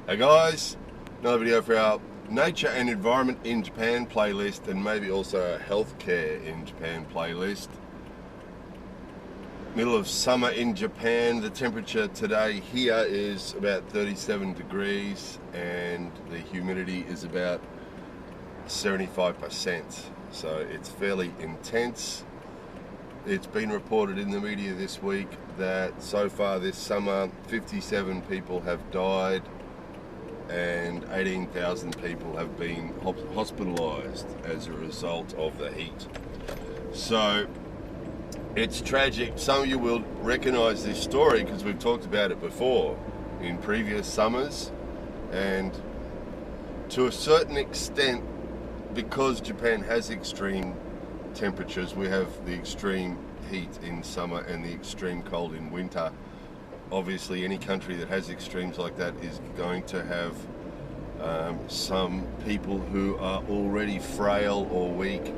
Hey guys, another video for our nature and environment in Japan playlist, and maybe also a healthcare in Japan playlist. Middle of summer in Japan. The temperature today here is about 37 degrees and the humidity is about 75%, so it's fairly intense. It's been reported in the media this week that so far this summer 57 people have died and 18,000 people have been hospitalized as a result of the heat. So it's tragic. Some of you will recognize this story because we've talked about it before in previous summers, and to a certain extent, because Japan has extreme temperatures, we have the extreme heat in summer and the extreme cold in winter. Obviously, any country that has extremes like that is going to have some people who are already frail or weak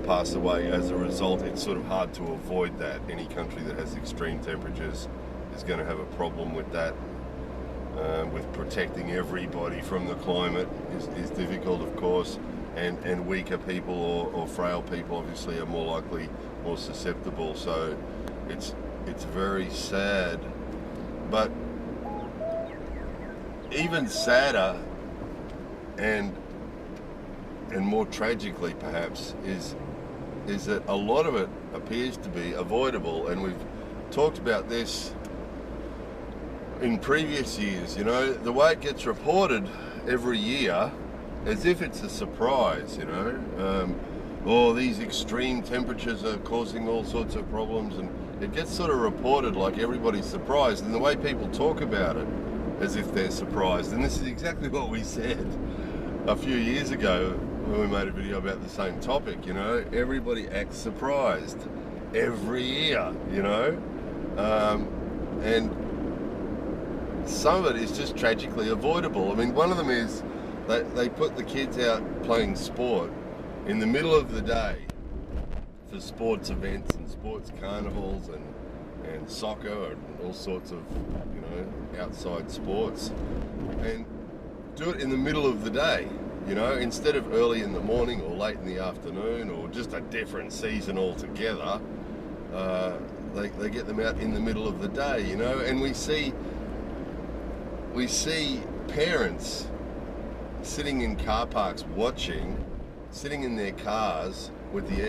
pass away as a result. It's sort of hard to avoid that. Any country that has extreme temperatures is going to have a problem with that. With protecting everybody from the climate is difficult, of course, and weaker people or frail people obviously are more likely, more susceptible. So it's very sad. But even sadder and more tragically perhaps is that a lot of it appears to be avoidable, and we've talked about this in previous years. You know, the way it gets reported every year as if it's a surprise, you know. These extreme temperatures are causing all sorts of problems, and it gets sort of reported like everybody's surprised, and the way people talk about it as if they're surprised. And this is exactly what we said a few years ago when we made a video about the same topic. You know, everybody acts surprised every year, you know, and some of it is just tragically avoidable. I mean, one of them is they put the kids out playing sport in the middle of the day for sports events and sports carnivals and soccer and all sorts of, you know, outside sports, and do it in the middle of the day, you know, instead of early in the morning or late in the afternoon or just a different season altogether. They get them out in the middle of the day, you know, and we see parents sitting in car parks sitting in their cars with the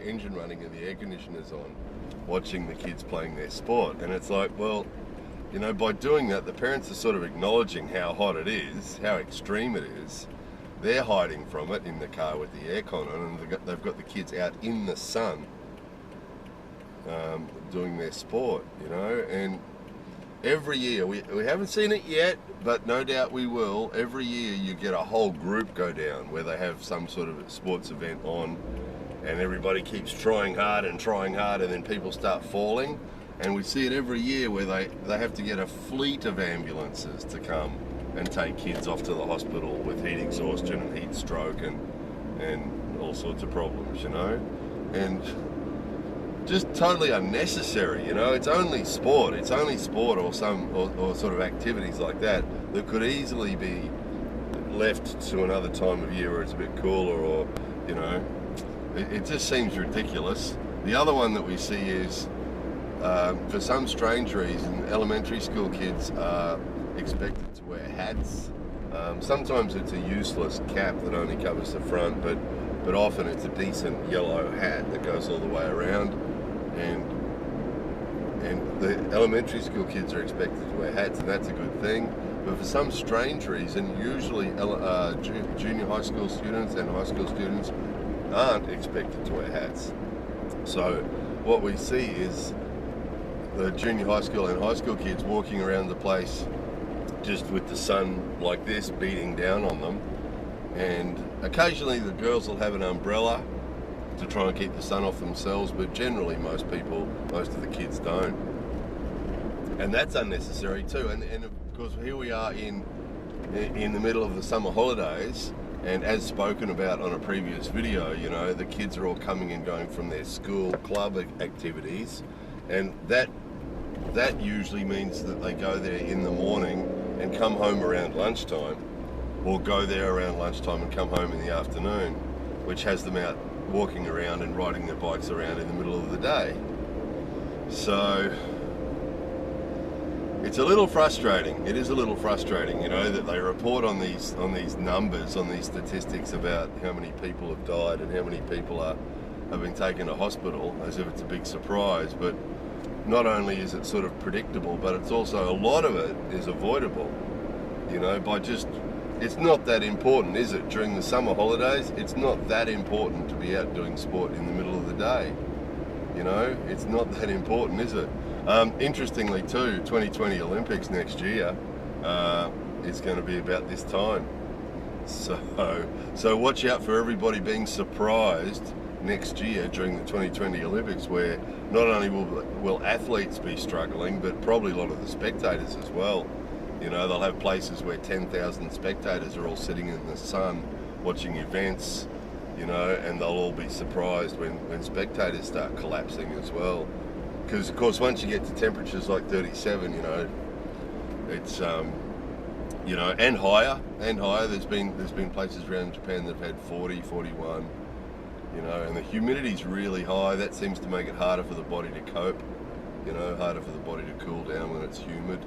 engine running and the air conditioners on, watching the kids playing their sport. And it's like, well, you know, by doing that, the parents are sort of acknowledging how hot it is, how extreme it is. They're hiding from it in the car with the aircon on, and they've got the kids out in the sun doing their sport, you know. And every year, we haven't seen it yet, but no doubt we will. Every year you get a whole group go down where they have some sort of sports event on, and everybody keeps trying hard, and then people start falling. And we see it every year where they have to get a fleet of ambulances to come and take kids off to the hospital with heat exhaustion and heat stroke and all sorts of problems, you know. And just totally unnecessary, you know. It's only sport or sort of activities like that could easily be left to another time of year where it's a bit cooler, or, you know, it just seems ridiculous. The other one that we see is, for some strange reason, elementary school kids are expected to wear hats. Sometimes it's a useless cap that only covers the front, but often it's a decent yellow hat that goes all the way around, and the elementary school kids are expected to wear hats, and that's a good thing. But for some strange reason, usually junior high school students and high school students aren't expected to wear hats. So what we see is the junior high school and high school kids walking around the place just with the sun like this beating down on them, and occasionally the girls will have an umbrella to try and keep the sun off themselves, but generally most of the kids don't, and that's unnecessary too. And of course, here we are in the middle of the summer holidays, and as spoken about on a previous video, you know, the kids are all coming and going from their school club activities, and that usually means that they go there in the morning and come home around lunchtime, or go there around lunchtime and come home in the afternoon, which has them out walking around and riding their bikes around in the middle of the day. So it's a little frustrating. It is a little frustrating, you know, that they report on these numbers, on these statistics about how many people have died and how many people have been taken to hospital, as if it's a big surprise. But not only is it sort of predictable, but it's also, a lot of it is avoidable, you know, by just, it's not that important, is it? During the summer holidays, it's not that important to be out doing sport in the middle of the day. You know, it's not that important, is it? Interestingly too, 2020 Olympics next year is going to be about this time. So watch out for everybody being surprised next year during the 2020 Olympics, where not only will athletes be struggling, but probably a lot of the spectators as well. You know, they'll have places where 10,000 spectators are all sitting in the sun watching events, you know, and they'll all be surprised when spectators start collapsing as well. Because, of course, once you get to temperatures like 37, you know, it's, you know, and higher. There's been places around Japan that have had 40, 41, you know, and the humidity's really high. That seems to make it harder for the body to cope, you know, harder for the body to cool down when it's humid.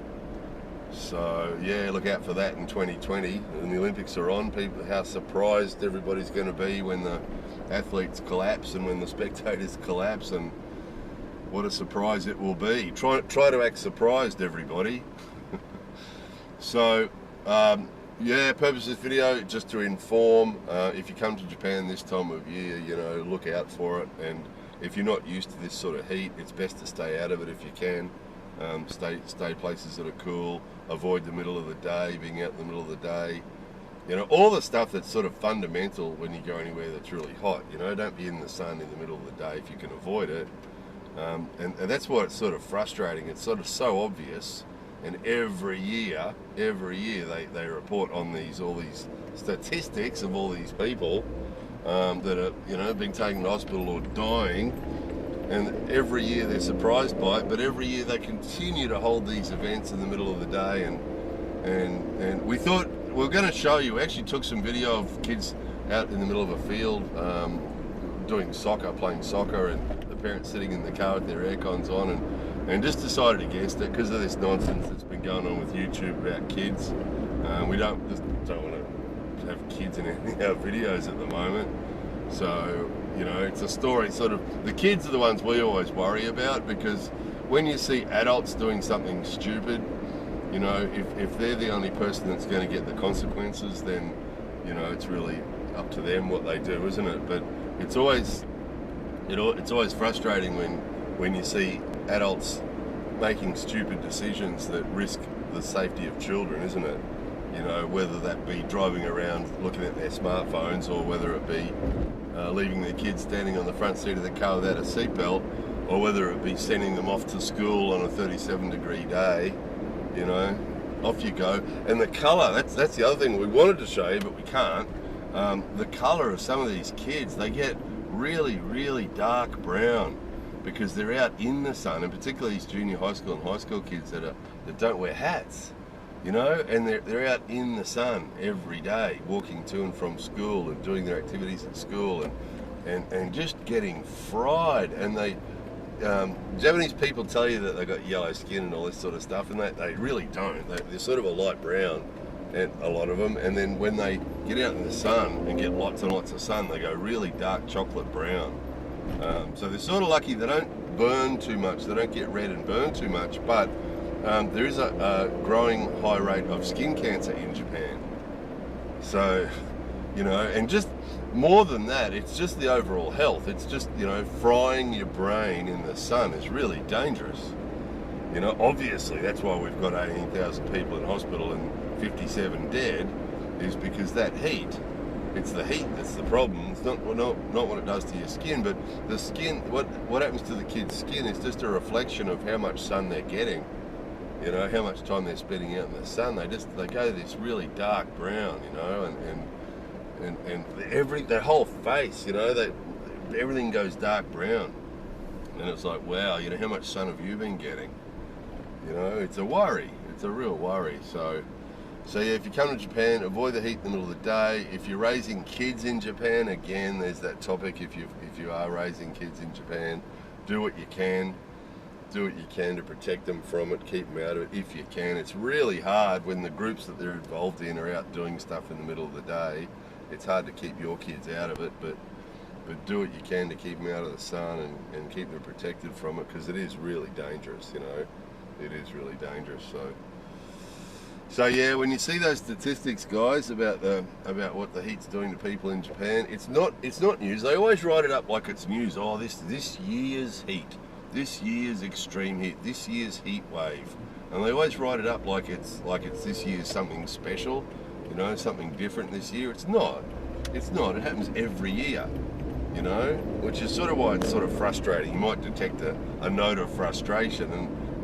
So yeah, look out for that in 2020. When the Olympics are on, how surprised everybody's going to be when the athletes collapse and when the spectators collapse, and what a surprise it will be. Try to act surprised, everybody. So yeah, purpose of this video, just to inform, if you come to Japan this time of year, you know, look out for it, and if you're not used to this sort of heat, it's best to stay out of it if you can. Stay places that are cool, avoid the middle of the day, being out in the middle of the day, you know, all the stuff that's sort of fundamental when you go anywhere that's really hot. You know, don't be in the sun in the middle of the day if you can avoid it. And that's why it's sort of frustrating. It's sort of so obvious, and every year they report on all these statistics of all these people that are, you know, being taken to hospital or dying. And every year they're surprised by it, but every year they continue to hold these events in the middle of the day. And we thought we were going to show you. We actually took some video of kids out in the middle of a field doing soccer, playing soccer, and the parents sitting in the car with their air cons on, and just decided against it because of this nonsense that's been going on with YouTube about kids. We don't want to have kids in any of our videos at the moment. So, you know, it's a story, sort of, the kids are the ones we always worry about, because when you see adults doing something stupid, you know, if they're the only person that's going to get the consequences, then, you know, it's really up to them what they do, isn't it? But it's always frustrating when you see adults making stupid decisions that risk the safety of children, isn't it? You know, whether that be driving around looking at their smartphones, or whether it be leaving their kids standing on the front seat of the car without a seatbelt, or whether it be sending them off to school on a 37-degree day. You know, off you go. And the colour, that's the other thing we wanted to show you, but we can't. The colour of some of these kids, they get really, really dark brown because they're out in the sun, and particularly these junior high school and high school kids that don't wear hats. You know, and they're out in the sun every day, walking to and from school and doing their activities at school, and just getting fried. And they, Japanese people tell you that they've got yellow skin and all this sort of stuff, and they really don't. They're sort of a light brown, and a lot of them. And then when they get out in the sun and get lots and lots of sun, they go really dark chocolate brown. So they're sort of lucky they don't burn too much. They don't get red and burn too much, but there is a growing high rate of skin cancer in Japan. So, you know, and just more than that, it's just the overall health. It's just, you know, frying your brain in the sun is really dangerous. You know, obviously that's why we've got 18,000 people in hospital and 57 dead, is because that heat, it's the heat that's the problem. It's not what it does to your skin, but the skin, what happens to the kid's skin is just a reflection of how much sun they're getting. You know, how much time they're spending out in the sun. They go this really dark brown, you know, and their whole face, you know, everything goes dark brown. And it's like, wow, you know, how much sun have you been getting? You know, it's a worry. It's a real worry. So, So yeah, if you come to Japan, avoid the heat in the middle of the day. If you're raising kids in Japan, again, there's that topic. If you are raising kids in Japan, do what you can. Do what you can to protect them from it, keep them out of it if you can. It's really hard when the groups that they're involved in are out doing stuff in the middle of the day. It's hard to keep your kids out of it, but do what you can to keep them out of the sun and keep them protected from it, because it is really dangerous, you know. It is really dangerous. So yeah, when you see those statistics, guys, about what the heat's doing to people in Japan, it's not news. They always write it up like it's news. Oh, this year's heat, this year's extreme heat, this year's heat wave, and they always write it up like it's this year's something special, you know, something different this year. It's not. It's not. It happens every year, you know, which is sort of why it's sort of frustrating. You might detect a note of frustration,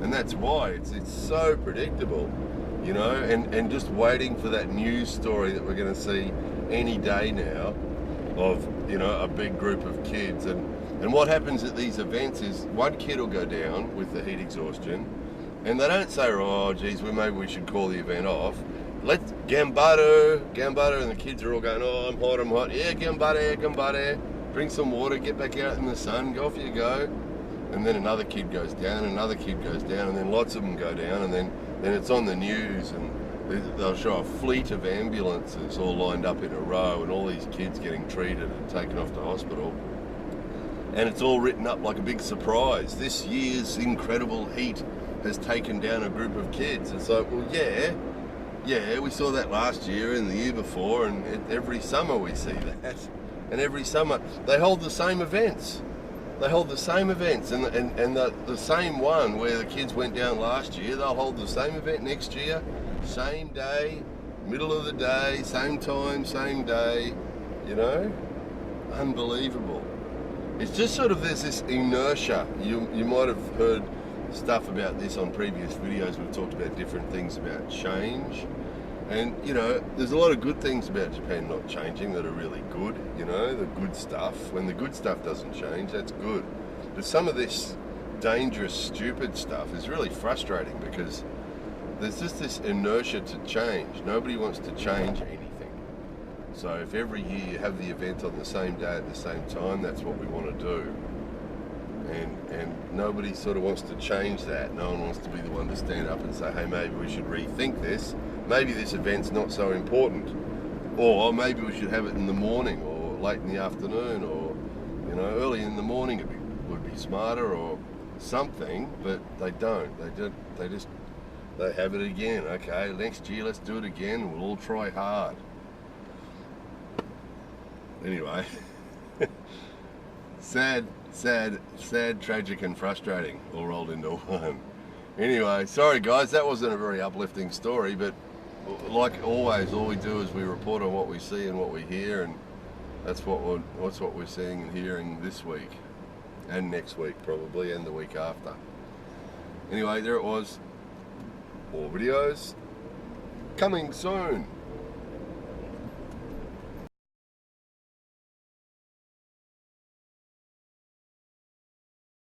and that's why it's so predictable. You know, and just waiting for that news story that we're going to see any day now of, you know, a big group of kids. And what happens at these events is one kid will go down with the heat exhaustion, and they don't say, oh, geez, well, maybe we should call the event off. Let's gambaro, and the kids are all going, oh, I'm hot. Yeah, gambare. Bring some water, get back out in the sun, go off you go. And then another kid goes down, and then lots of them go down, and then it's on the news, and they'll show a fleet of ambulances all lined up in a row, and all these kids getting treated and taken off to hospital. And it's all written up like a big surprise. This year's incredible heat has taken down a group of kids. It's like, well, yeah, we saw that last year and the year before, and every summer we see that. And every summer they hold the same events. They hold the same events, and the same one where the kids went down last year, they'll hold the same event next year, same day, middle of the day, same time, same day, you know? Unbelievable. It's just sort of, there's this inertia. You might have heard stuff about this on previous videos. We've talked about different things about change. And, you know, there's a lot of good things about Japan not changing that are really good, you know, the good stuff. When the good stuff doesn't change, that's good. But some of this dangerous, stupid stuff is really frustrating, because there's just this inertia to change. Nobody wants to change anything. So if every year you have the event on the same day at the same time, that's what we want to do. And nobody sort of wants to change that. No one wants to be the one to stand up and say, hey, maybe we should rethink this. Maybe this event's not so important. Or maybe we should have it in the morning, or late in the afternoon, or, you know, early in the morning would be smarter, or something. But they don't. They have it again. Okay, next year let's do it again. We'll all try hard. Anyway, sad, tragic, and frustrating, all rolled into one. Anyway, sorry guys, that wasn't a very uplifting story, but like always, all we do is we report on what we see and what we hear, and that's what we're seeing and hearing this week, and next week probably, and the week after. Anyway, there it was. More videos coming soon.